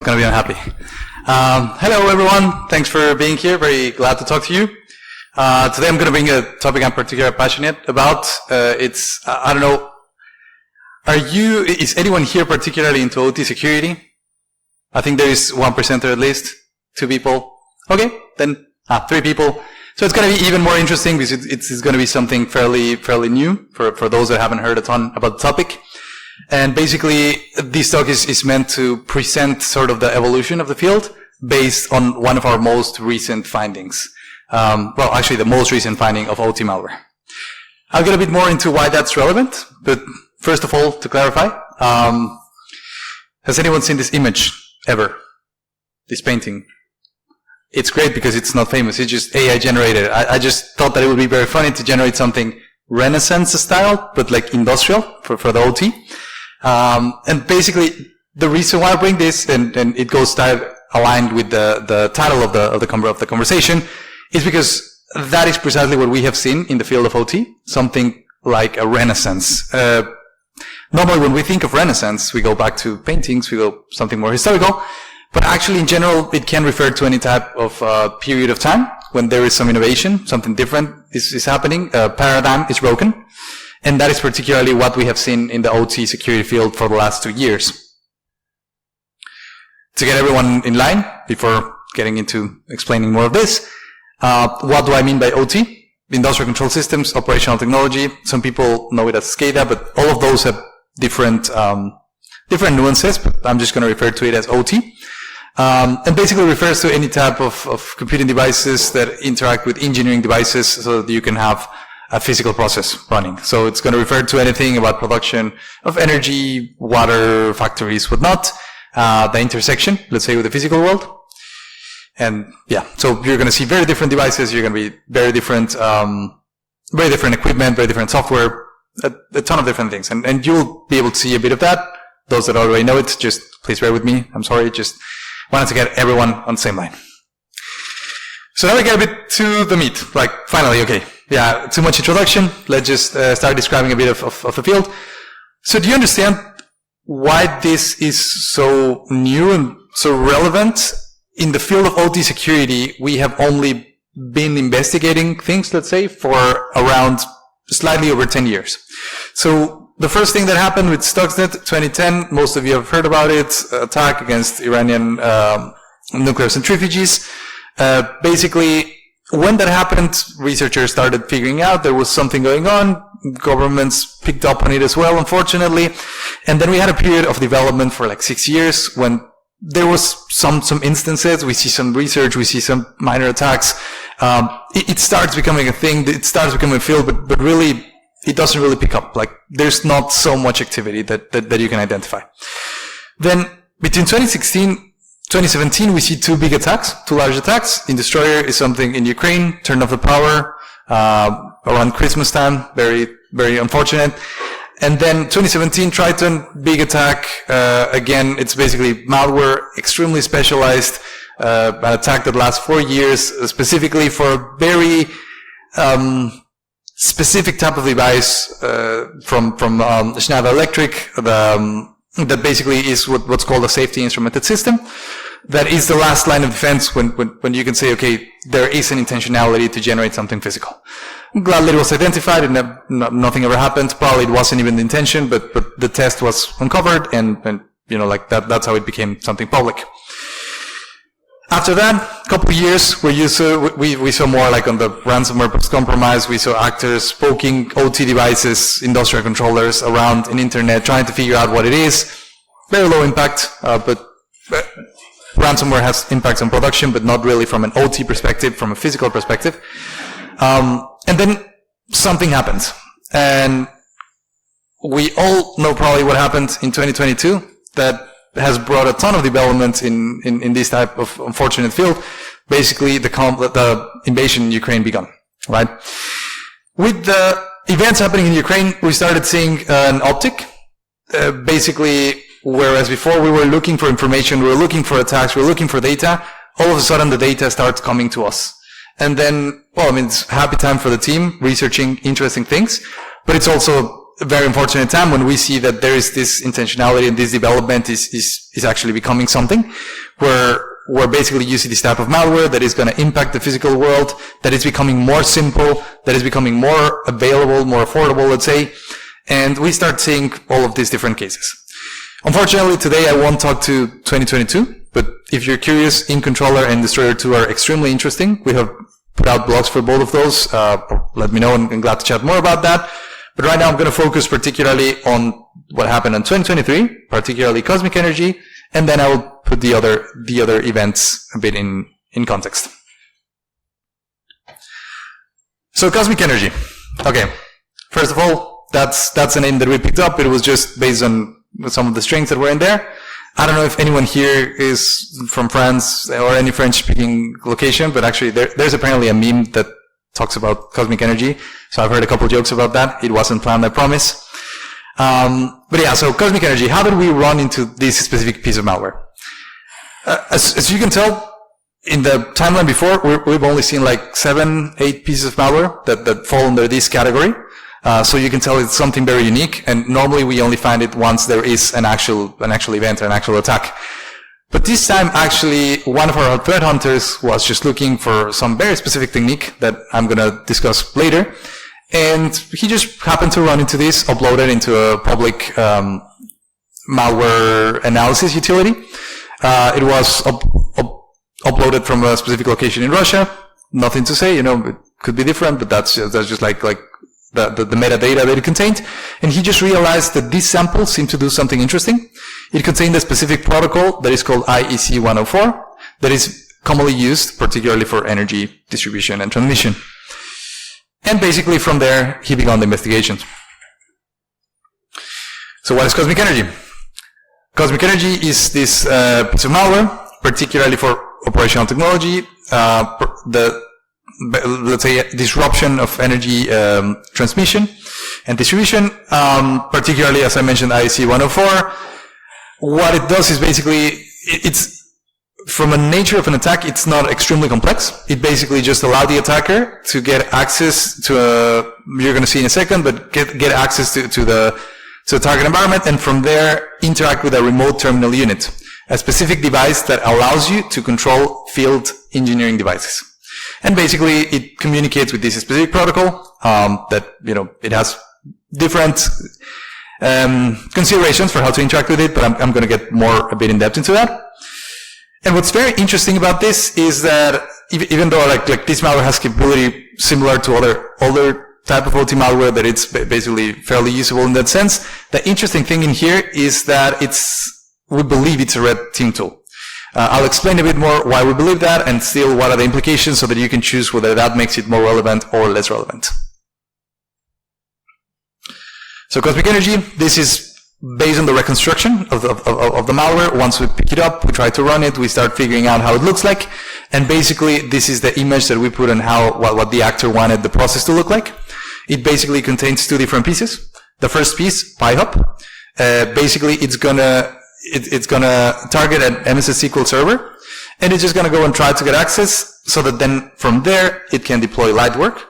Gonna be unhappy. Hello everyone, thanks for being here, very glad to talk to you. Today I'm gonna bring a topic I'm particularly passionate about. I don't know, is anyone here particularly into OT security? I think there is 1% at least, 2 people. Okay, then 3 people. So it's gonna be even more interesting because it's gonna be something fairly new for those that haven't heard a ton about the topic. And basically, this talk is meant to present sort of the evolution of the field based on one of our most recent findings. Well, actually, the most recent finding of OT malware. I'll get a bit more into why that's relevant, but first of all, to clarify, has anyone seen this image ever? This painting? It's great because it's not famous. It's just AI generated. I just thought that it would be very funny to generate something Renaissance style, but like industrial for the OT. And basically, the reason why I bring this, and it goes aligned with the title of the conversation, is because that is precisely what we have seen in the field of OT, something like a renaissance. Normally, when we think of renaissance, we go back to paintings, we go something more historical, but actually, in general, it can refer to any type of period of time when there is some innovation, something different is happening, a paradigm is broken. And that is particularly what we have seen in the OT security field for the last 2 years. To get everyone in line, before getting into explaining more of this, what do I mean by OT? Industrial control systems, operational technology. Some people know it as SCADA, but all of those have different nuances, but I'm just going to refer to it as OT. And basically refers to any type of computing devices that interact with engineering devices so that you can have a physical process running. So it's going to refer to anything about production of energy, water, factories, whatnot, the intersection, let's say, with the physical world. And yeah, so you're going to see very different devices, you're going to be very different equipment, very different software, a ton of different things. And you'll be able to see a bit of that. Those that already know it, just please bear with me. I'm sorry, just wanted to get everyone on the same line. So now we get a bit to the meat, like finally, okay. Yeah, too much introduction. Let's just start describing a bit of the field. So do you understand why this is so new and so relevant? In the field of OT security, we have only been investigating things, let's say, for around slightly over 10 years. So the first thing that happened with Stuxnet 2010, most of you have heard about it, attack against Iranian nuclear centrifuges. Basically, when that happened, researchers started figuring out there was something going on. Governments picked up on it as well, unfortunately. And then we had a period of development for like 6 years when there was some instances. We see some research, we see some minor attacks. It starts becoming a thing. It starts becoming a field, but really, it doesn't really pick up. Like, there's not so much activity that you can identify. Then, between 2017, we see 2 big attacks, 2 large attacks. In Destroyer is something in Ukraine, turned off the power, around Christmas time, very, very unfortunate. And then 2017, Triton, big attack, again, it's basically malware, extremely specialized, an attack that lasts 4 years, specifically for a very, specific type of device, from Schneider Electric, that basically is what's called a safety instrumented system. That is the last line of defense when you can say, okay, there is an intentionality to generate something physical. I'm glad that it was identified and nothing ever happened. Probably it wasn't even the intention, but the test was uncovered and you know, like that's how it became something public. After that, a couple of years, we saw more like on the ransomware compromise. We saw actors poking OT devices, industrial controllers around in internet, trying to figure out what it is. Very low impact, but ransomware has impacts on production, but not really from an OT perspective, from a physical perspective. And then something happened. And we all know probably what happened in 2022 that has brought a ton of development in this type of unfortunate field. Basically, the invasion in Ukraine began, right? With the events happening in Ukraine, we started seeing an uptick. Basically, whereas before we were looking for information, we were looking for attacks, we were looking for data, all of a sudden the data starts coming to us. And then, well, I mean, it's a happy time for the team researching interesting things, but it's also a very unfortunate time when we see that there is this intentionality and this development is actually becoming something where we're basically using this type of malware that is going to impact the physical world, that is becoming more simple, that is becoming more available, more affordable, let's say, and we start seeing all of these different cases. Unfortunately, today I won't talk to 2022, but if you're curious, InController and Destroyer 2 are extremely interesting. We have put out blogs for both of those. Let me know, and I'm glad to chat more about that. But right now I'm going to focus particularly on what happened in 2023, particularly Cosmic Energy, and then I will put the other events a bit in context. So Cosmic Energy. Okay. First of all, that's a name that we picked up. It was just based on some of the strings that were in there. I don't know if anyone here is from France or any French-speaking location, but actually there's apparently a meme that talks about Cosmic Energy. So I've heard a couple jokes about that. It wasn't planned, I promise. But yeah, so Cosmic Energy, how did we run into this specific piece of malware? As you can tell, in the timeline before, we've only seen like 7, 8 pieces of malware that fall under this category. So you can tell it's something very unique, and normally we only find it once there is an actual event or an actual attack. But this time, actually, one of our threat hunters was just looking for some very specific technique that I'm going to discuss later. And he just happened to run into this, uploaded into a public malware analysis utility. It was uploaded from a specific location in Russia. Nothing to say, it could be different, but that's just like the metadata that it contained. And he just realized that this sample seemed to do something interesting. It contained a specific protocol that is called IEC 104 that is commonly used, particularly for energy distribution and transmission. And basically from there, he began the investigations. So what is Cosmic Energy? Cosmic Energy is this piece of malware, particularly for operational technology, let's say disruption of energy transmission and distribution, particularly, as I mentioned, IEC 104. What it does is basically, it's from a nature of an attack, it's not extremely complex. It basically just allows the attacker to get access to you're going to see in a second, but get access to the target environment, and from there interact with a remote terminal unit, a specific device that allows you to control field engineering devices. And basically it communicates with this specific protocol, that, it has different considerations for how to interact with it, but I'm going to get a bit in depth into that. And what's very interesting about this is that even though like this malware has capability similar to other type of OT malware, that it's basically fairly usable in that sense, the interesting thing in here is that we believe it's a red team tool. I'll explain a bit more why we believe that, and still what are the implications, so that you can choose whether that makes it more relevant or less relevant. So Cosmic Energy, this is based on the reconstruction of the malware. Once we pick it up, we try to run it, we start figuring out how it looks like, and basically this is the image that we put on what the actor wanted the process to look like. It basically contains 2 different pieces. The first piece, PyHub, basically it's gonna target an MS SQL server, and it's just gonna go and try to get access, so that then from there it can deploy Lightwork.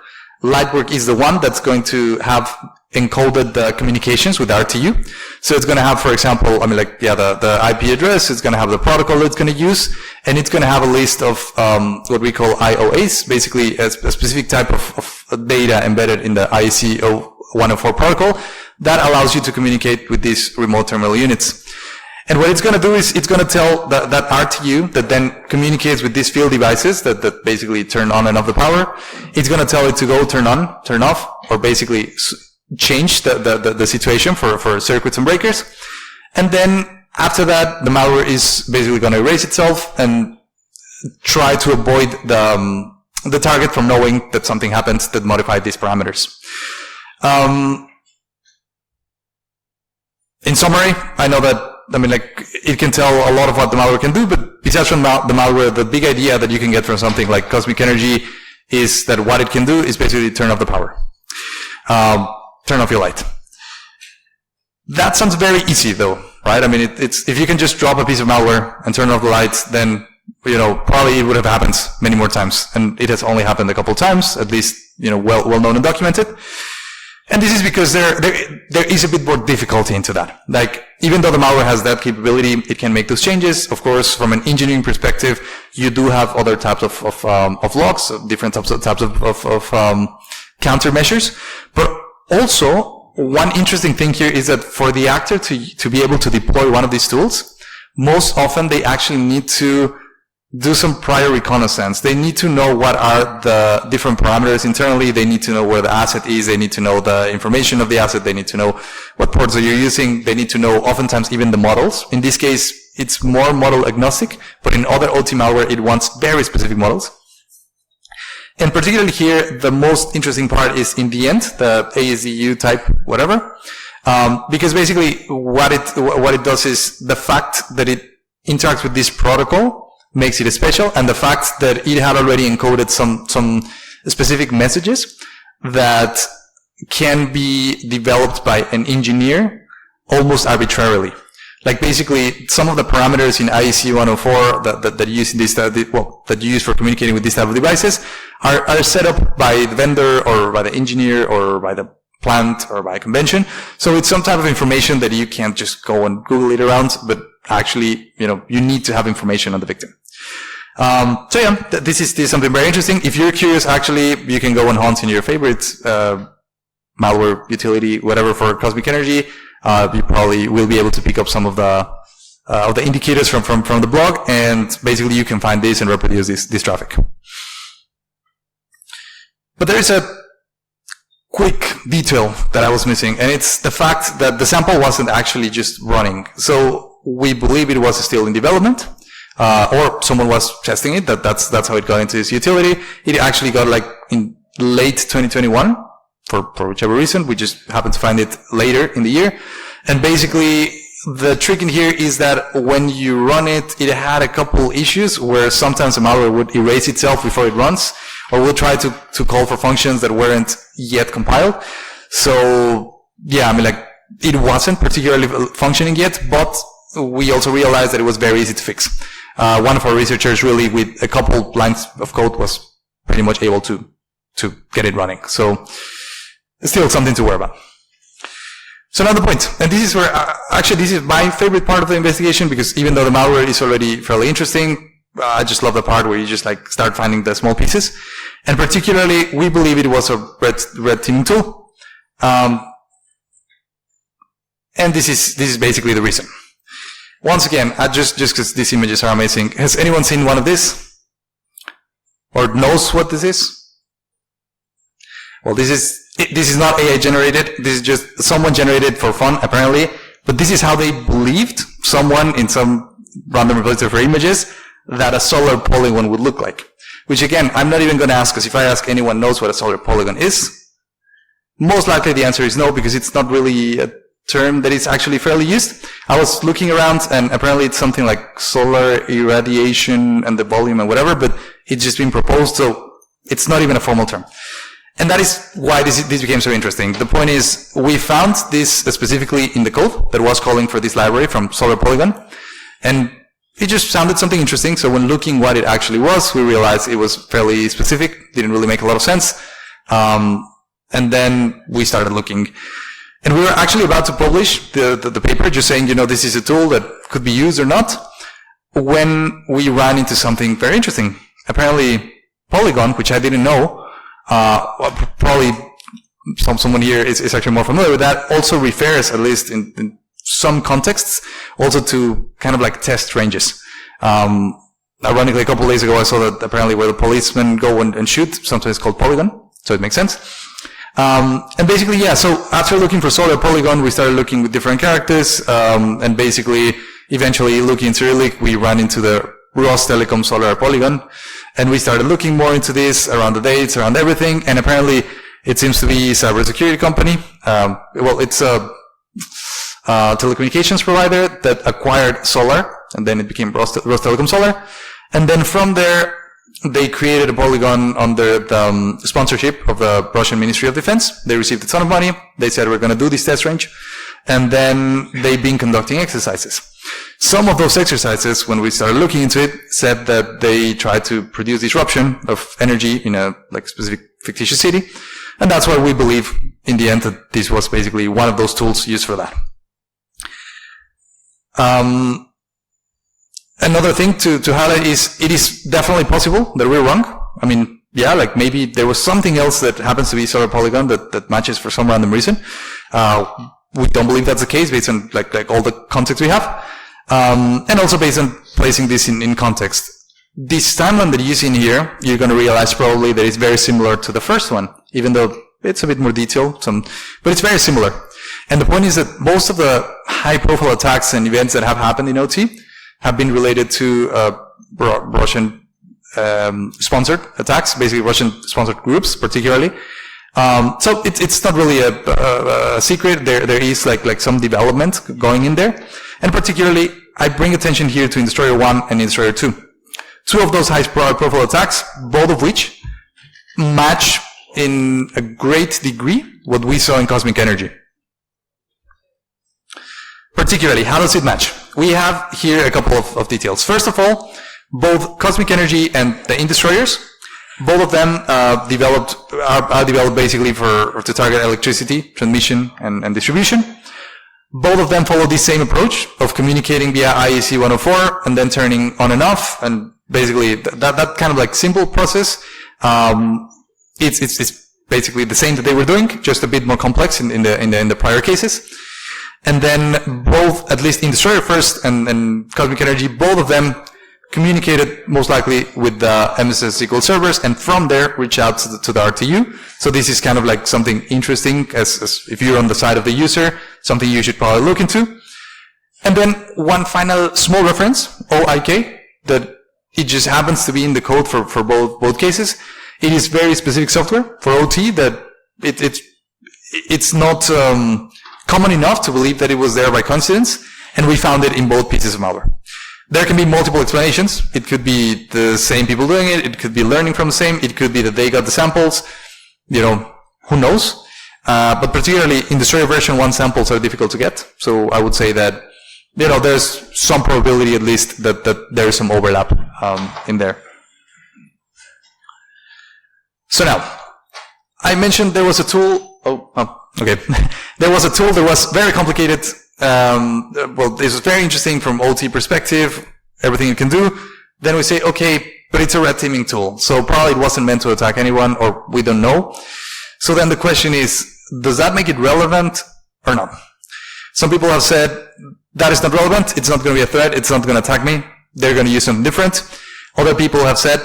Lightwork is the one that's going to have encoded the communications with RTU. So it's going to have, for example, the IP address, it's going to have the protocol it's going to use, and it's going to have a list of what we call IOAs, basically a specific type of data embedded in the IEC 104 protocol that allows you to communicate with these remote terminal units. And what it's going to do is it's going to tell that RTU that then communicates with these field devices that basically turn on and off the power. It's going to tell it to go turn on, turn off, or basically change the situation for circuits and breakers. And then after that, the malware is basically going to erase itself and try to avoid the target from knowing that something happened that modified these parameters. In summary, I know that it can tell a lot of what the malware can do, but besides from the malware, the big idea that you can get from something like Cosmic Energy is that what it can do is basically turn off the power. Turn off your light. That sounds very easy though, right? It's if you can just drop a piece of malware and turn off the lights, then, probably it would have happened many more times. And it has only happened a couple of times, at least, well known and documented. And this is because there is a bit more difficulty into that. Like, even though the malware has that capability, it can make those changes. Of course, from an engineering perspective, you do have other types of logs, different types of countermeasures. But also, one interesting thing here is that for the actor to be able to deploy one of these tools, most often they actually need to do some prior reconnaissance. They need to know what are the different parameters internally. They need to know where the asset is. They need to know the information of the asset. They need to know what ports are you using. They need to know oftentimes even the models. In this case, it's more model agnostic, but in other OT malware, it wants very specific models. And particularly here, the most interesting part is in the end, the ASDU type whatever, because basically what it does is the fact that it interacts with this protocol makes it special, and the fact that it had already encoded some specific messages that can be developed by an engineer almost arbitrarily. Like basically, some of the parameters in IEC 104 that you use in this that you use for communicating with this type of devices are set up by the vendor or by the engineer or by the plant or by a convention. So it's some type of information that you can't just go and Google it around, but actually, you need to have information on the victim. So yeah, this is something very interesting. If you're curious, actually, you can go and hunt in your favorite malware utility, whatever, for Cosmic Energy. You probably will be able to pick up some of the indicators from the blog, and basically you can find this and reproduce this traffic. But there is a quick detail that I was missing, and it's the fact that the sample wasn't actually just running. So we believe it was still in development, or someone was testing it. That's how it got into this utility. It actually got like in late 2021 for whichever reason. We just happened to find it later in the year. And basically, the trick in here is that when you run it, it had a couple issues where sometimes the malware would erase itself before it runs, or will try to call for functions that weren't yet compiled. So yeah, it wasn't particularly functioning yet, but we also realized that it was very easy to fix. One of our researchers really, with a couple lines of code, was pretty much able to get it running. So still something to worry about. So another point, and this is where, actually this is my favorite part of the investigation, because even though the malware is already fairly interesting, I just love the part where you just start finding the small pieces. And particularly, we believe it was a red teaming tool. And this is basically the reason. Once again, just because these images are amazing, has anyone seen one of this? Or knows what this is? Well, this is not AI generated. This is just someone generated for fun, apparently. But this is how they believed, someone in some random repository for images, that a solar polygon would look like. Which again, I'm not even going to ask, because if I ask anyone knows what a solar polygon is, most likely the answer is no, because it's not really a term that is actually fairly used. I was looking around, and apparently it's something like solar irradiation and the volume and whatever, but it's just been proposed, so it's not even a formal term. And that is why this became so interesting. The point is, we found this specifically in the code that was calling for this library from Solar Polygon, and it just sounded something interesting. So when looking what it actually was, we realized it was fairly specific, didn't really make a lot of sense. And then we started looking. And we were actually about to publish the paper, just saying, this is a tool that could be used or not, when we ran into something very interesting. Apparently, Polygon, which I didn't know, probably someone here is actually more familiar with that, also refers, at least in some contexts, also to kind of like test ranges. Ironically, a couple of days ago, I saw that apparently where the policemen go and shoot, sometimes it's called Polygon, so it makes sense. And basically, yeah, so after looking for Solar Polygon, we started looking with different characters, and basically, eventually looking in Cyrillic, we ran into the Rostelecom Solar Polygon, and we started looking more into this, around the dates, around everything, and apparently it seems to be a cybersecurity company. Well, it's a telecommunications provider that acquired Solar, and then it became Rostelecom Solar. And then from there, they created a polygon under the sponsorship of the Russian Ministry of Defense. They received a ton of money. They said, we're going to do this test range. And then they've been conducting exercises. Some of those exercises, when we started looking into it, said that they tried to produce disruption of energy in a specific fictitious city. And that's why we believe, in the end, that this was basically one of those tools used for that. Another thing to highlight is it is definitely possible that we're wrong. I mean, yeah, like maybe there was something else that happens to be solar polygon that matches for some random reason. We don't believe that's the case based on like all the context we have. And also based on placing this in context. This timeline that you see in here, you're going to realize probably that it's very similar to the first one, even though it's a bit more detailed, but it's very similar. And the point is that most of the high-profile attacks and events that have happened in OT have been related to Russian sponsored attacks, basically Russian-sponsored groups, particularly. So it's not really a secret. There is like some development going in there, and particularly I bring attention here to Destroyer 1 and Destroyer 2. Two of those high-profile attacks, both of which match in a great degree what we saw in Cosmic Energy. Particularly, how does it match? We have here a couple of details. First of all, both Cosmic Energy and the Destroyers, both of them are developed basically to target electricity, transmission, and distribution. Both of them follow the same approach of communicating via IEC 104 and then turning on and off, and basically that kind of like simple process. It's basically the same that they were doing, just a bit more complex in the prior cases. And then both, at least in Destroyer first and Cosmic Energy, both of them communicated most likely with the MSS SQL servers, and from there reach out to the RTU. So this is kind of like something interesting, as if you're on the side of the user, something you should probably look into. And then one final small reference, OIK, that it just happens to be in the code for both cases. It is very specific software for OT that it's not common enough to believe that it was there by coincidence, and we found it in both pieces of malware. There can be multiple explanations. It could be the same people doing it. It could be learning from the same. It could be that they got the samples. Who knows? But particularly in Destroyer version 1, samples are difficult to get. So I would say that, there's some probability at least that there is some overlap in there. So now, I mentioned there was a tool. Okay. There was a tool that was very complicated. Well, this is very interesting from OT perspective, everything it can do. Then we say, okay, but it's a red teaming tool, so probably it wasn't meant to attack anyone, or we don't know. So then the question is, does that make it relevant or not? Some people have said, that is not relevant, it's not going to be a threat, it's not going to attack me, they're going to use something different. Other people have said,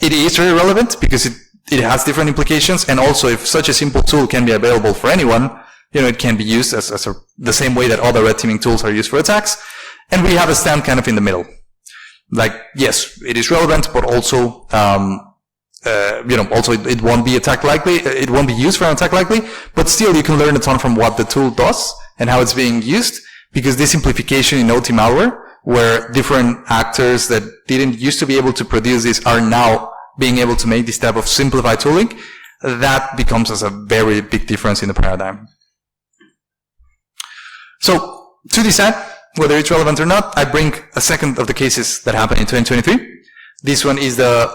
it is very relevant because it has different implications, and also if such a simple tool can be available for anyone, it can be used as the same way that other red teaming tools are used for attacks. And we have a stand kind of in the middle. Like, yes, it is relevant, but also, also it won't be attack likely, it won't be used for an attack likely, but still you can learn a ton from what the tool does and how it's being used, because this simplification in OT malware, where different actors that didn't used to be able to produce this are now being able to make this type of simplified tooling, that becomes as a very big difference in the paradigm. So, to decide whether it's relevant or not, I bring a second of the cases that happened in 2023. This one is the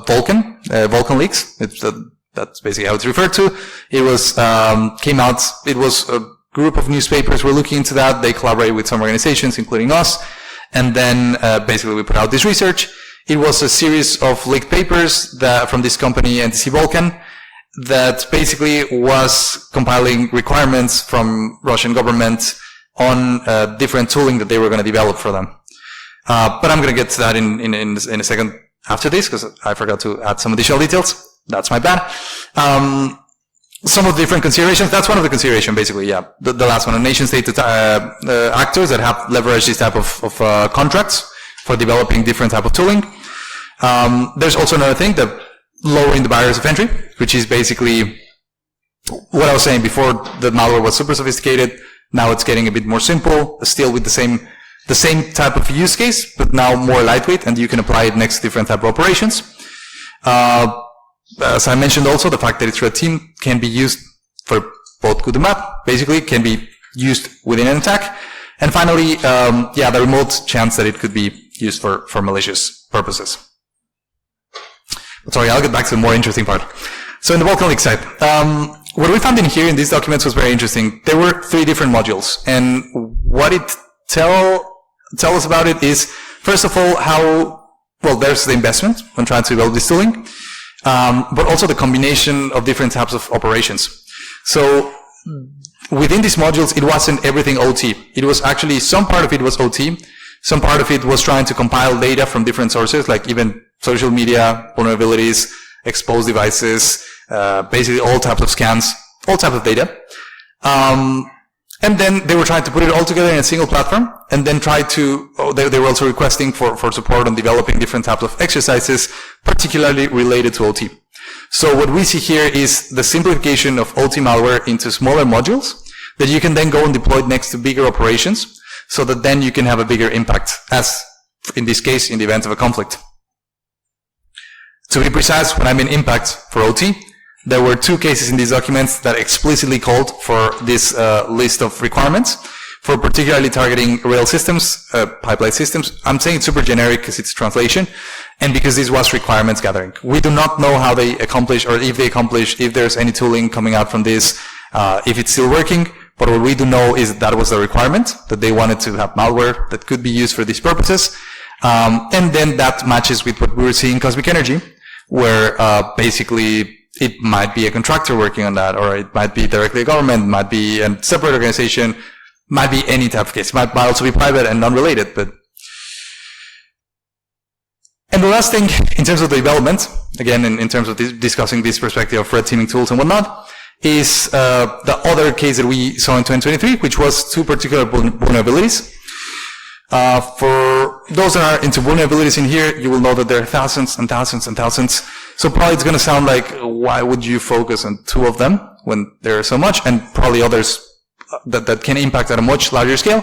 Vulkan leaks. That's basically how it's referred to. It was, came out, it was a group of newspapers were looking into that. They collaborated with some organizations, including us. And then, basically we put out this research. It was a series of leaked papers from this company, NTC Vulkan, that basically was compiling requirements from Russian government on different tooling that they were going to develop for them. But I'm going to get to that in a second after this, because I forgot to add some additional details. That's my bad. Some of the different considerations, that's one of the considerations, basically, yeah. The last one, nation-state actors that have leveraged this type of contracts for developing different type of tooling. There's also another thing, the lowering the barriers of entry, which is basically what I was saying before. The malware was super sophisticated. Now it's getting a bit more simple, still with the same type of use case, but now more lightweight, and you can apply it next to different type of operations. As I mentioned also, the fact that it's red team can be used for both good and bad. Basically, can be used within an attack. And finally, the remote chance that it could be used for malicious purposes. But sorry, I'll get back to the more interesting part. So in the bulk analytics side, what we found in here in these documents was very interesting. There were 3 different modules, and what it tell us about it is, first of all, how, well, there's the investment when trying to develop this tooling, but also the combination of different types of operations. So within these modules, it wasn't everything OT. It was actually, some part of it was OT, some part of it was trying to compile data from different sources, like even social media, vulnerabilities, exposed devices, basically all types of scans, all types of data. And then they were trying to put it all together in a single platform, and then try to, they were also requesting for support on developing different types of exercises, particularly related to OT. So what we see here is the simplification of OT malware into smaller modules that you can then go and deploy next to bigger operations, so that then you can have a bigger impact, as in this case, in the event of a conflict. To be precise, when I mean impact for OT, there were 2 cases in these documents that explicitly called for this list of requirements for particularly targeting rail systems, pipeline systems. I'm saying it's super generic because it's translation, and because this was requirements gathering. We do not know how they accomplish, or if they accomplish, if there's any tooling coming out from this, if it's still working. But what we do know is that was the requirement, that they wanted to have malware that could be used for these purposes. And then that matches with what we were seeing in COSMICENERGY, where basically it might be a contractor working on that, or it might be directly a government, might be a separate organization, might be any type of case. It might also be private and unrelated. And the last thing, in terms of the development, again, in terms of discussing this perspective of red teaming tools and whatnot, is the other case that we saw in 2023, which was 2 particular vulnerabilities. For those that are into vulnerabilities in here, you will know that there are thousands and thousands and thousands. So probably it's going to sound like, why would you focus on 2 of them when there are so much, and probably others that can impact at a much larger scale.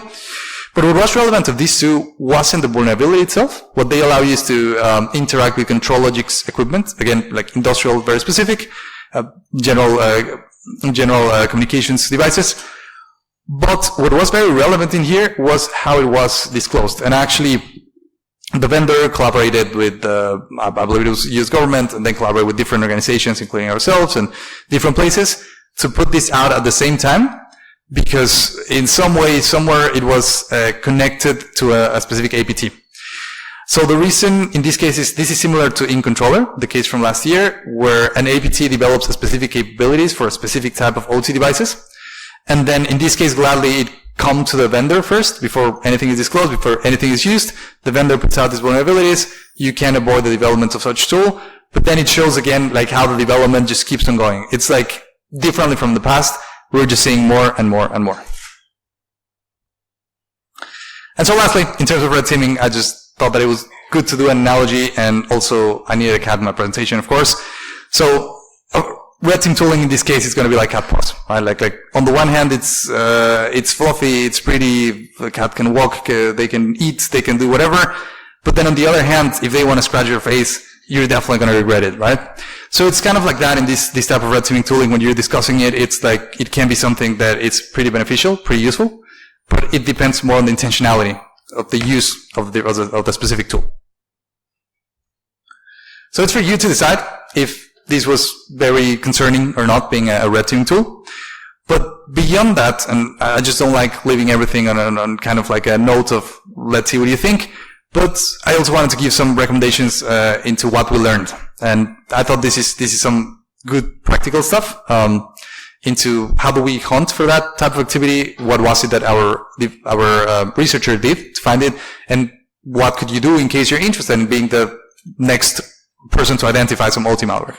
But what was relevant of these 2 wasn't the vulnerability itself. What they allow you is to interact with control logics equipment, again, like industrial, very specific, general communications devices. But what was very relevant in here was how it was disclosed. And actually, the vendor collaborated with, I believe it was US government, and then collaborated with different organizations, including ourselves and different places, to put this out at the same time, because in some way, somewhere, it was connected to a specific APT. So the reason in this case is, this is similar to InController, the case from last year, where an APT develops a specific capabilities for a specific type of OT devices. And then in this case, gladly, it comes to the vendor first, before anything is disclosed, before anything is used. The vendor puts out these vulnerabilities. You can avoid the development of such tool. But then it shows again, like how the development just keeps on going. It's like differently from the past. We're just seeing more and more and more. And so lastly, in terms of red teaming, I just thought that it was good to do an analogy, and also I needed a cat in my presentation, of course. So red team tooling in this case is going to be like cat paws, right? Like on the one hand, it's fluffy, it's pretty, the cat can walk, they can eat, they can do whatever. But then on the other hand, if they want to scratch your face, you're definitely going to regret it, right? So it's kind of like that in this type of red teaming tooling. When you're discussing it, it's like, it can be something that it's pretty beneficial, pretty useful, but it depends more on the intentionality of the use of the specific tool. So it's for you to decide if this was very concerning or not, being a red teaming tool. But beyond that, and I just don't like leaving everything on kind of like a note of, let's see what you think. But I also wanted to give some recommendations into what we learned, and I thought this is some good practical stuff into how do we hunt for that type of activity. What was it that our researcher did to find it, and what could you do in case you're interested in being the next person to identify some OT malware.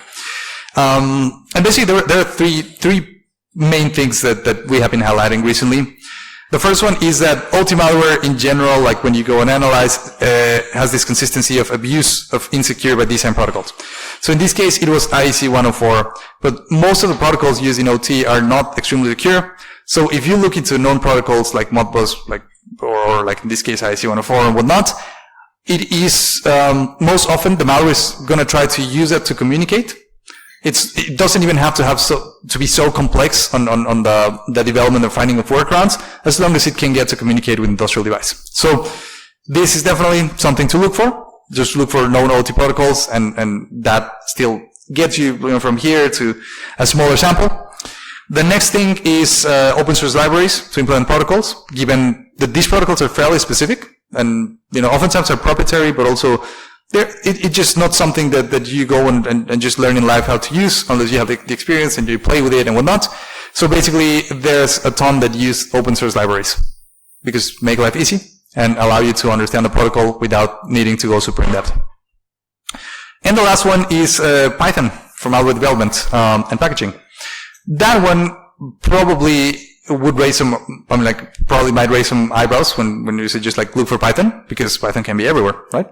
And basically, there are three main things that we have been highlighting recently. The first one is that OT malware in general, like when you go and analyze, has this consistency of abuse of insecure by design protocols. So in this case, it was IEC 104, but most of the protocols used in OT are not extremely secure. So if you look into known protocols like Modbus, or like in this case IEC 104 and whatnot, it is most often the malware is going to try to use it to communicate. It doesn't even have to be so complex on the development and finding of workarounds, as long as it can get to communicate with industrial device. So this is definitely something to look for. Just look for known OT protocols, and that still gets you, from here to a smaller sample. The next thing is open source libraries to implement protocols, given that these protocols are fairly specific and, oftentimes are proprietary, but also it's just not something that you go and just learn in life how to use unless you have the experience and you play with it and whatnot. So basically, there's a ton that use open source libraries because make life easy and allow you to understand the protocol without needing to go super in depth. And the last one is Python for malware development and packaging. That one probably would raise some, probably might raise some eyebrows when you say just look for Python, because Python can be everywhere, right?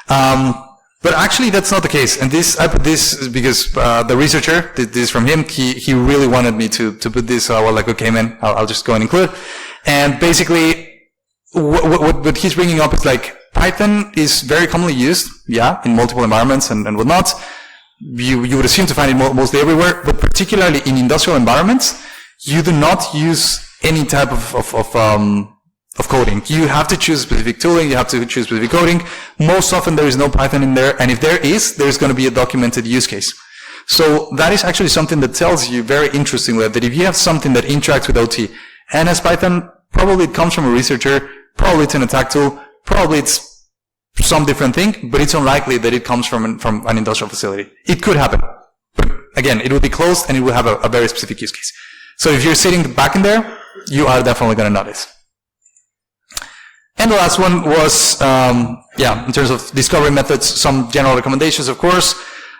But actually that's not the case. And I put this because the researcher, this is from him, he really wanted me to put this, so I was like, okay man, I'll just go and include. And basically, what he's bringing up is Python is very commonly used, in multiple environments and whatnot. You would assume to find it mostly everywhere, but particularly in industrial environments, you do not use any type of coding. You have to choose specific tooling, you have to choose specific coding. Most often there is no Python in there, and if there is, there's going to be a documented use case. So that is actually something that tells you very interestingly that if you have something that interacts with OT and has Python, probably it comes from a researcher, probably it's an attack tool, probably it's some different thing, but it's unlikely that it comes from an industrial facility. It could happen, but again, it will be closed and it will have a very specific use case. So if you're sitting back in there, you are definitely going to notice. And the last one was, in terms of discovery methods, some general recommendations, of course.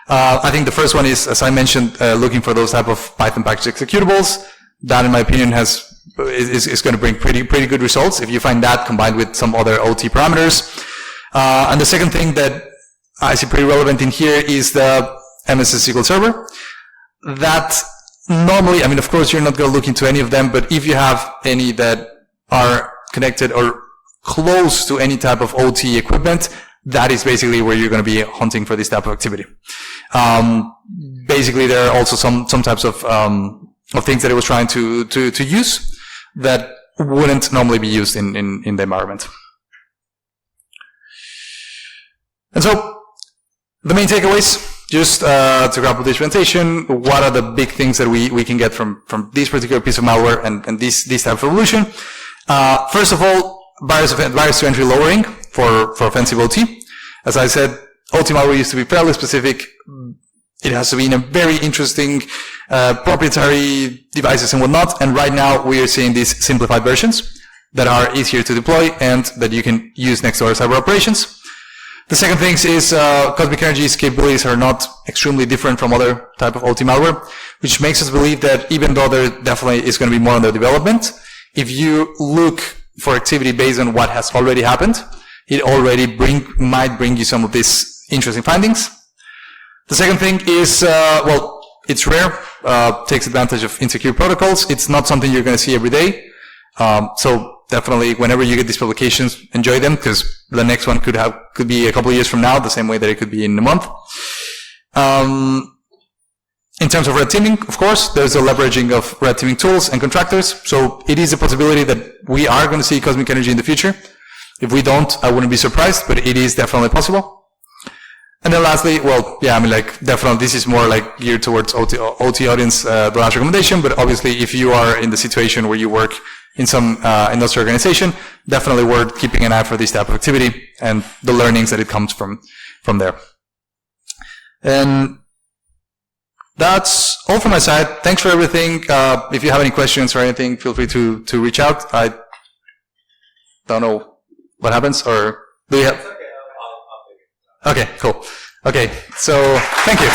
I think the first one is, as I mentioned, looking for those type of Python package executables. That, in my opinion, is going to bring pretty good results if you find that combined with some other OT parameters. And the second thing that I see pretty relevant in here is the MSS SQL Server. That normally, of course, you're not going to look into any of them, but if you have any that are connected or close to any type of OT equipment, that is basically where you're going to be hunting for this type of activity. Basically, there are also some types of things that it was trying to use that wouldn't normally be used in the environment. And so, the main takeaways, just to wrap up this presentation, what are the big things that we can get from this particular piece of malware and this type of evolution? First of all, barriers to entry lowering for offensive OT. As I said, OT malware used to be fairly specific. It has to be in a very interesting proprietary devices and whatnot. And right now we are seeing these simplified versions that are easier to deploy and that you can use next to our cyber operations. The second thing is COSMICENERGY's capabilities are not extremely different from other type of OT malware, which makes us believe that even though there definitely is going to be more under development, if you look for activity based on what has already happened, it already might bring you some of these interesting findings. The second thing is, it's rare, takes advantage of insecure protocols. It's not something you're going to see every day. So definitely, whenever you get these publications, enjoy them, because the next one could be a couple of years from now, the same way that it could be in a month. In terms of red teaming, of course, there's a leveraging of red teaming tools and contractors. So it is a possibility that we are going to see COSMICENERGY in the future. If we don't, I wouldn't be surprised, but it is definitely possible. And then lastly, definitely this is more geared towards OT audience, the last recommendation, but obviously if you are in the situation where you work in some industrial organization, definitely worth keeping an eye for this type of activity and the learnings that it comes from there. And that's all from my side. Thanks for everything. If you have any questions or anything, feel free to reach out. I don't know what happens, or do you have? Okay, cool. Okay, so thank you.